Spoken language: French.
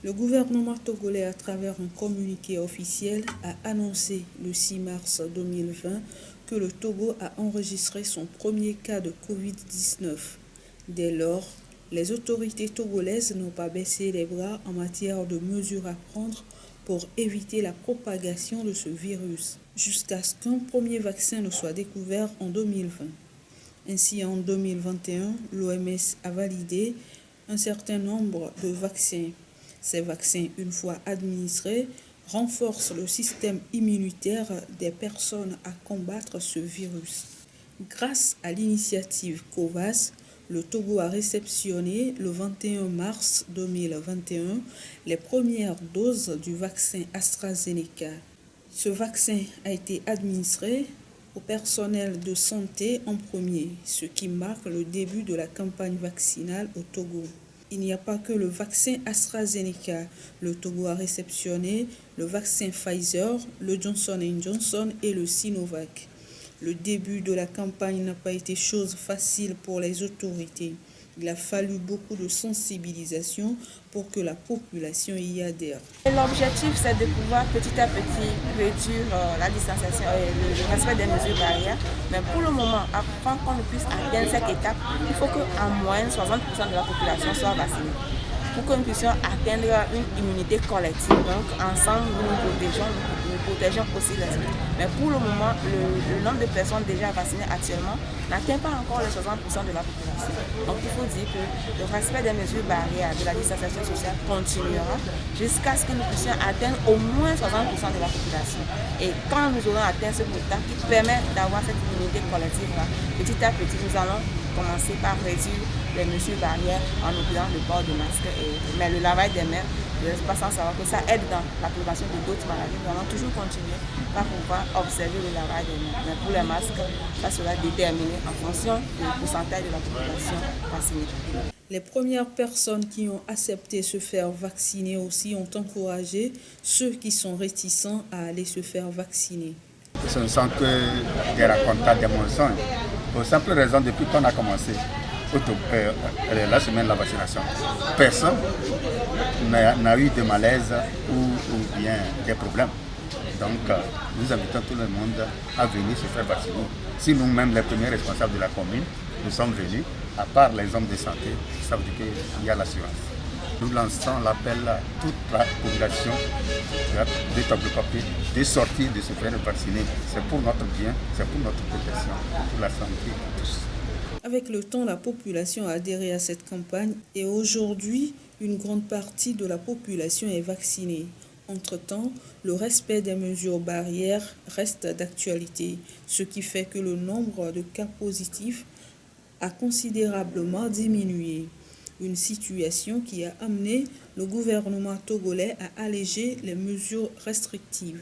Le gouvernement togolais, à travers un communiqué officiel, a annoncé le 6 mars 2020 que le Togo a enregistré son premier cas de Covid-19. Dès lors, les autorités togolaises n'ont pas baissé les bras en matière de mesures à prendre pour éviter la propagation de ce virus, jusqu'à ce qu'un premier vaccin ne soit découvert en 2020. Ainsi, en 2021, l'OMS a validé un certain nombre de vaccins. Ces vaccins, une fois administrés, renforcent le système immunitaire des personnes à combattre ce virus. Grâce à l'initiative COVAX, le Togo a réceptionné le 21 mars 2021 les premières doses du vaccin AstraZeneca. Ce vaccin a été administré au personnel de santé en premier, ce qui marque le début de la campagne vaccinale au Togo. Il n'y a pas que le vaccin AstraZeneca. Le Togo a réceptionné le vaccin Pfizer, le Johnson & Johnson et le Sinovac. Le début de la campagne n'a pas été chose facile pour les autorités. Il a fallu beaucoup de sensibilisation pour que la population y adhère. L'objectif, c'est de pouvoir petit à petit réduire la distanciation et le respect des mesures barrières. Mais pour le moment, avant qu'on puisse atteindre cette étape, il faut qu'en moyenne 60% de la population soit vaccinée. Pour que nous puissions atteindre une immunité collective. Donc ensemble, nous protégeons aussi les autres. Mais pour le moment, le nombre de personnes déjà vaccinées actuellement n'atteint pas encore les 60% de la population. Donc il faut dire que le respect des mesures barrières de la distanciation sociale continuera jusqu'à ce que nous puissions atteindre au moins 60% de la population. Et quand nous aurons atteint ce quota qui permet d'avoir cette immunité collective-là, petit à petit, nous allons commencer par réduire les mesures barrières en oubliant le port de masque. Mais le lavage des mains, je ne suis pas sans savoir que ça aide dans la prévention de d'autres maladies. Nous allons toujours continuer par pouvoir observer le lavage des mains. Mais pour les masques, ça sera déterminé en fonction du pourcentage de la population vaccinée. Les premières personnes qui ont accepté se faire vacciner aussi ont encouragé ceux qui sont réticents à aller se faire vacciner. Ce ne sont que des racontades, des mensonges. Pour simple raison, depuis qu'on a commencé la semaine de la vaccination, personne n'a eu de malaise ou bien des problèmes. Donc, nous invitons tout le monde à venir se faire vacciner. Si nous-mêmes, les premiers responsables de la commune, nous sommes venus, à part les hommes de santé, ça veut dire qu'il y a l'assurance. Nous lançons l'appel à toute la population de Togo-Papier de sortir, de se faire vacciner. C'est pour notre bien, c'est pour notre protection, pour la santé de tous. Avec le temps, la population a adhéré à cette campagne et aujourd'hui, une grande partie de la population est vaccinée. Entre-temps, le respect des mesures barrières reste d'actualité, ce qui fait que le nombre de cas positifs a considérablement diminué. Une situation qui a amené le gouvernement togolais à alléger les mesures restrictives.